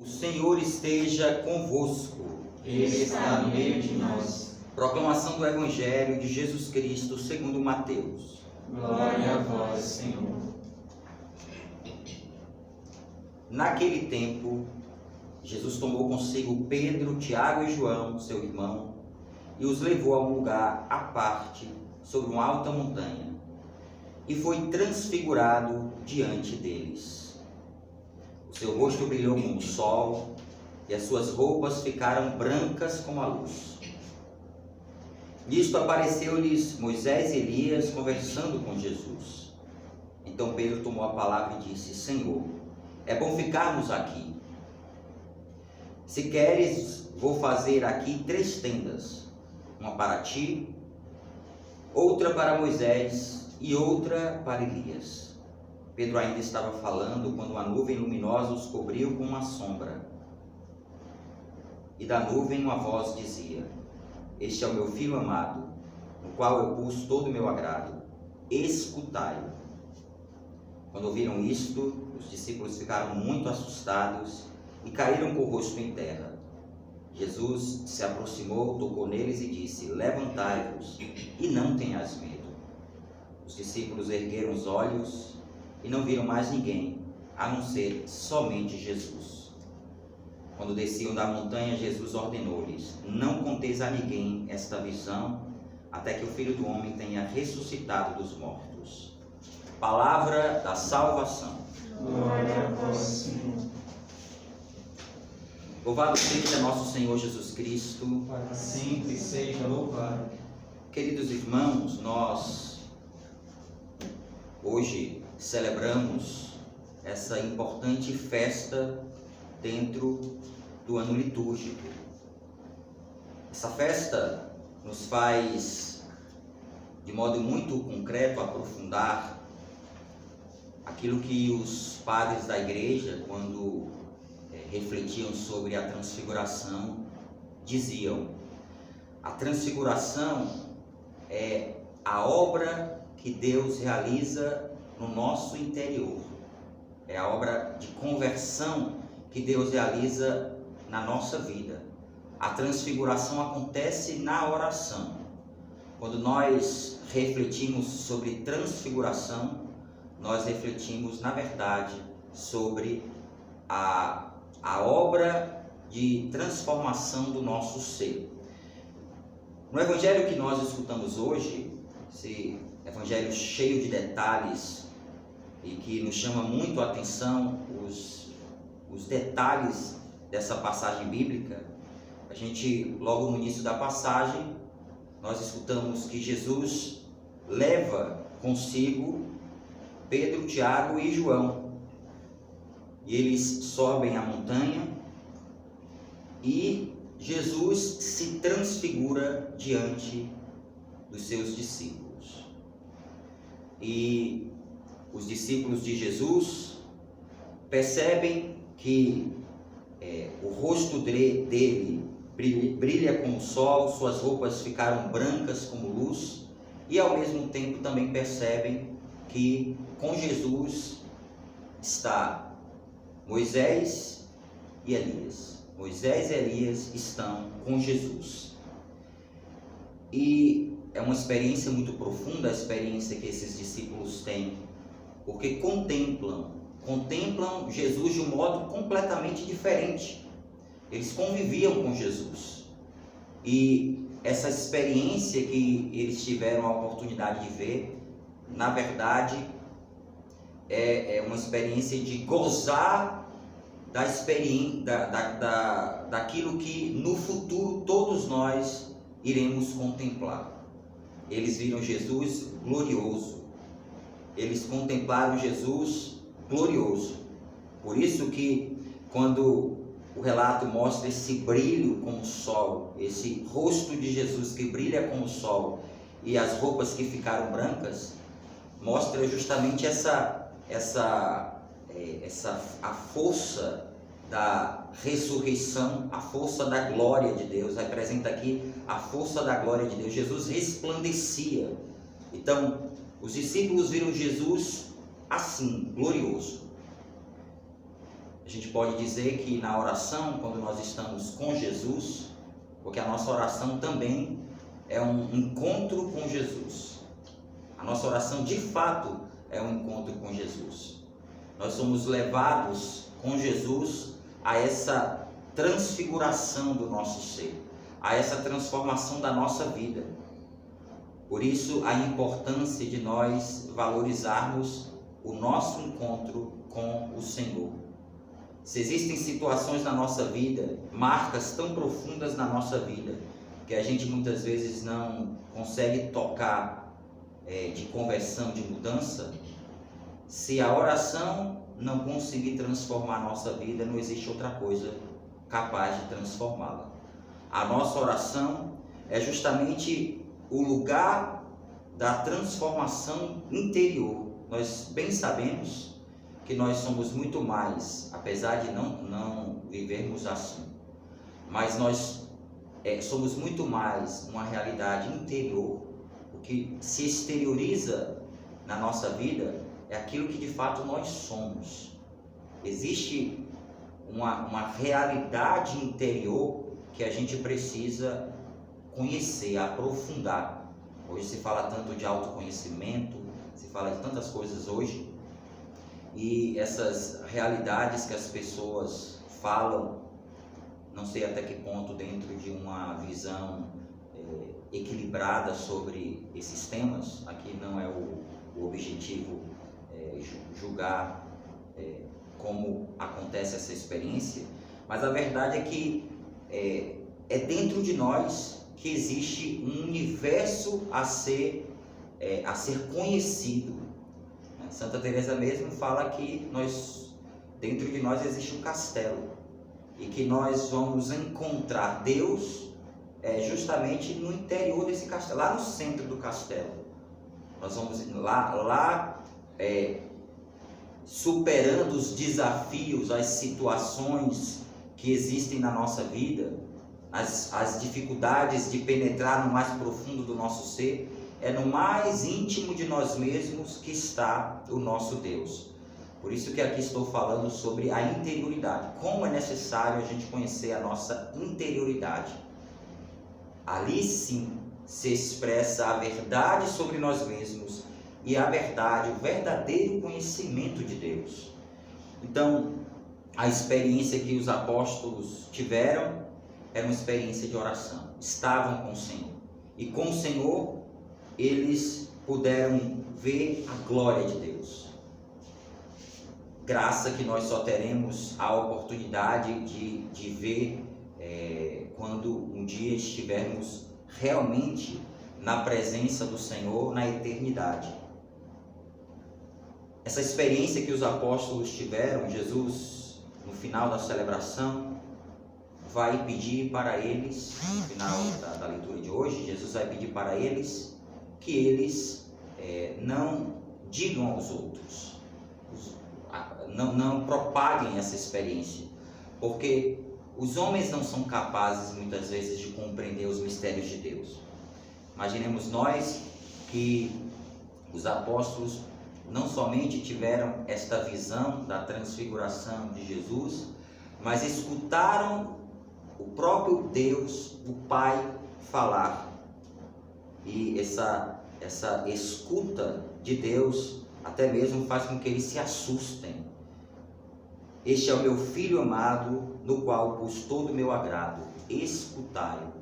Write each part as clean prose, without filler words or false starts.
O Senhor esteja convosco. Ele está no meio de nós. Proclamação do Evangelho de Jesus Cristo segundo Mateus. Glória a vós, Senhor. Naquele tempo, Jesus tomou consigo Pedro, Tiago e João, seu irmão, e os levou a um lugar à parte, sobre uma alta montanha, e foi transfigurado diante deles. O seu rosto brilhou como o sol, e as suas roupas ficaram brancas como a luz. Nisto apareceu-lhes Moisés e Elias conversando com Jesus. Então Pedro tomou a palavra e disse: Senhor, é bom ficarmos aqui. Se queres, vou fazer aqui 3 tendas, uma para ti, outra para Moisés e outra para Elias. Pedro ainda estava falando quando uma nuvem luminosa os cobriu com uma sombra. E da nuvem uma voz dizia: Este é o meu filho amado, no qual eu pus todo o meu agrado. Escutai-o. Quando ouviram isto, os discípulos ficaram muito assustados e caíram com o rosto em terra. Jesus se aproximou, tocou neles e disse: Levantai-vos e não tenhais medo. Os discípulos ergueram os olhos e não viram mais ninguém, a não ser somente Jesus. Quando desciam da montanha, Jesus ordenou-lhes: Não conteis a ninguém esta visão, até que o Filho do Homem tenha ressuscitado dos mortos. Palavra da salvação. Glória a vós, Senhor. Louvado seja nosso Senhor Jesus Cristo. Para sempre seja louvado. Queridos irmãos, nós hoje celebramos essa importante festa dentro do ano litúrgico. Essa festa nos faz, de modo muito concreto, aprofundar aquilo que os padres da igreja, quando refletiam sobre a transfiguração, diziam: a transfiguração é a obra que Deus realiza no nosso interior, é a obra de conversão que Deus realiza na nossa vida. A transfiguração acontece na oração. Quando nós refletimos sobre transfiguração, nós refletimos, na verdade, sobre a obra de transformação do nosso ser. No evangelho que nós escutamos hoje, esse evangelho cheio de detalhes e que nos chama muito a atenção, os detalhes dessa passagem bíblica, a gente, logo no início da passagem, nós escutamos que Jesus leva consigo Pedro, Tiago e João. E eles sobem a montanha e Jesus se transfigura diante dos seus discípulos. E os discípulos de Jesus percebem que o rosto dele brilha como o sol, suas roupas ficaram brancas como luz, e ao mesmo tempo também percebem que com Jesus está Moisés e Elias. Moisés e Elias estão com Jesus. E é uma experiência muito profunda, a experiência que esses discípulos têm, porque contemplam Jesus de um modo completamente diferente. Eles conviviam com Jesus. E essa experiência que eles tiveram a oportunidade de ver, na verdade, é uma experiência de gozar da experiência, daquilo que no futuro todos nós iremos contemplar. Eles viram Jesus glorioso. Eles contemplaram Jesus glorioso. Por isso que quando o relato mostra esse brilho como o sol, esse rosto de Jesus que brilha como o sol e as roupas que ficaram brancas, mostra justamente a força da ressurreição, a força da glória de Deus. Representa aqui a força da glória de Deus. Jesus resplandecia. Então, os discípulos viram Jesus assim, glorioso. gente pode dizer que na oração, quando nós estamos com Jesus, porque a nossa oração também é um encontro com Jesus. A nossa oração de fato é um encontro com Jesus. Nós somos levados com Jesus a essa transfiguração do nosso ser, a essa transformação da nossa vida. Por isso a importância de nós valorizarmos o nosso encontro com o Senhor. Se existem situações na nossa vida, marcas tão profundas na nossa vida, que a gente muitas vezes não consegue tocar de conversão, de mudança, se a oração não conseguir transformar a nossa vida, não existe outra coisa capaz de transformá-la. A nossa oração é justamente o lugar da transformação interior. Nós bem sabemos que nós somos muito mais, apesar de não vivermos assim, mas nós somos muito mais uma realidade interior. O que se exterioriza na nossa vida é aquilo que de fato nós somos. Existe uma realidade interior que a gente precisa conhecer, aprofundar. Hoje se fala tanto de autoconhecimento, se fala de tantas coisas hoje, e essas realidades que as pessoas falam, não sei até que ponto dentro de uma visão equilibrada sobre esses temas. Aqui não é o objetivo julgar como acontece essa experiência, mas a verdade é que é dentro de nós que existe um universo a ser conhecido. Santa Teresa mesmo fala que dentro de nós existe um castelo, e que nós vamos encontrar Deus justamente no interior desse castelo, lá no centro do castelo. Nós vamos lá superando os desafios, as situações que existem na nossa vida, as dificuldades de penetrar no mais profundo do nosso ser. É no mais íntimo de nós mesmos que está o nosso Deus. Por isso que aqui estou falando sobre a interioridade. Como é necessário a gente conhecer a nossa interioridade. Ali sim se expressa a verdade sobre nós mesmos e a verdade, o verdadeiro conhecimento de Deus. Então, a experiência que os apóstolos tiveram era uma experiência de oração. Estavam com o Senhor. E com o Senhor, eles puderam ver a glória de Deus. Graça que nós só teremos a oportunidade de ver quando um dia estivermos realmente na presença do Senhor na eternidade. Essa experiência que os apóstolos tiveram, Jesus, no final da celebração, vai pedir para eles, no final da leitura de hoje, Jesus vai pedir para eles que eles não digam aos outros, não propaguem essa experiência, porque os homens não são capazes muitas vezes de compreender os mistérios de Deus. Imaginemos nós que os apóstolos não somente tiveram esta visão da transfiguração de Jesus, mas escutaram o próprio Deus, o Pai, falar. E essa escuta de Deus até mesmo faz com que eles se assustem. Este é o meu Filho amado, no qual pus todo o meu agrado. Escutai-o.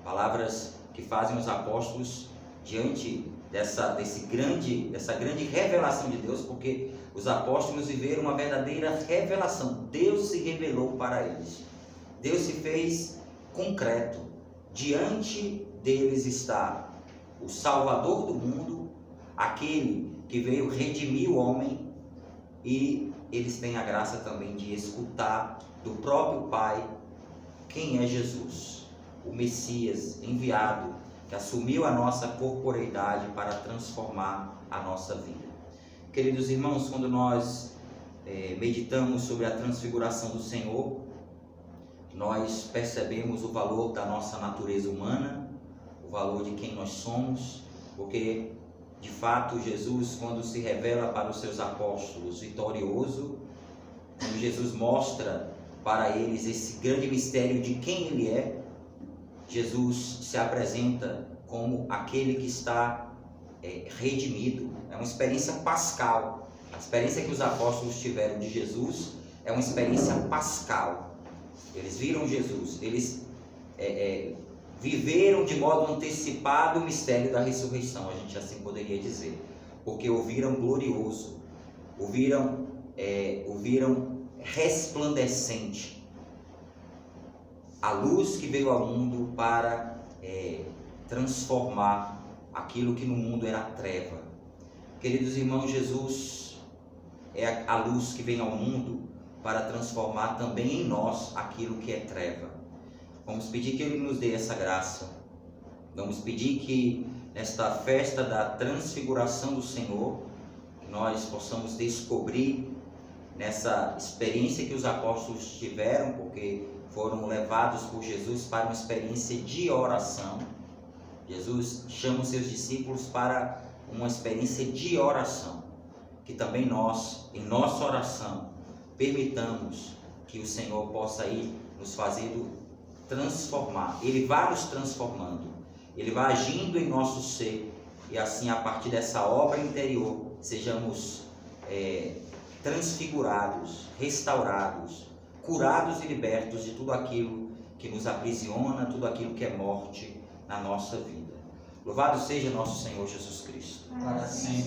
Palavras que fazem os apóstolos diante dessa grande revelação de Deus, porque os apóstolos viveram uma verdadeira revelação. Deus se revelou para eles. Deus se fez concreto. Diante deles está o Salvador do mundo, aquele que veio redimir o homem, e eles têm a graça também de escutar do próprio Pai quem é Jesus, o Messias enviado, que assumiu a nossa corporeidade para transformar a nossa vida. Queridos irmãos, quando nós meditamos sobre a transfiguração do Senhor, nós percebemos o valor da nossa natureza humana, o valor de quem nós somos, porque de fato Jesus, quando se revela para os seus apóstolos vitorioso, quando Jesus mostra para eles esse grande mistério de quem Ele é, Jesus se apresenta como aquele que está redimido. É uma experiência pascal. A experiência que os apóstolos tiveram de Jesus é uma experiência pascal. Eles viram Jesus, eles viveram de modo antecipado o mistério da ressurreição, a gente assim poderia dizer, porque o viram glorioso, o viram resplandecente, a luz que veio ao mundo para transformar aquilo que no mundo era treva. Queridos irmãos, Jesus é a luz que vem ao mundo para transformar também em nós aquilo que é treva. Vamos pedir que Ele nos dê essa graça. Vamos pedir que nesta festa da transfiguração do Senhor, nós possamos descobrir nessa experiência que os apóstolos tiveram, porque foram levados por Jesus para uma experiência de oração. Jesus chama os seus discípulos para uma experiência de oração. Que também nós, em nossa oração, permitamos que o Senhor possa ir nos fazendo transformar. Ele vai nos transformando, Ele vai agindo em nosso ser, e assim, a partir dessa obra interior, sejamos transfigurados, restaurados, curados e libertos de tudo aquilo que nos aprisiona, tudo aquilo que é morte na nossa vida. Louvado seja nosso Senhor Jesus Cristo. Para sempre.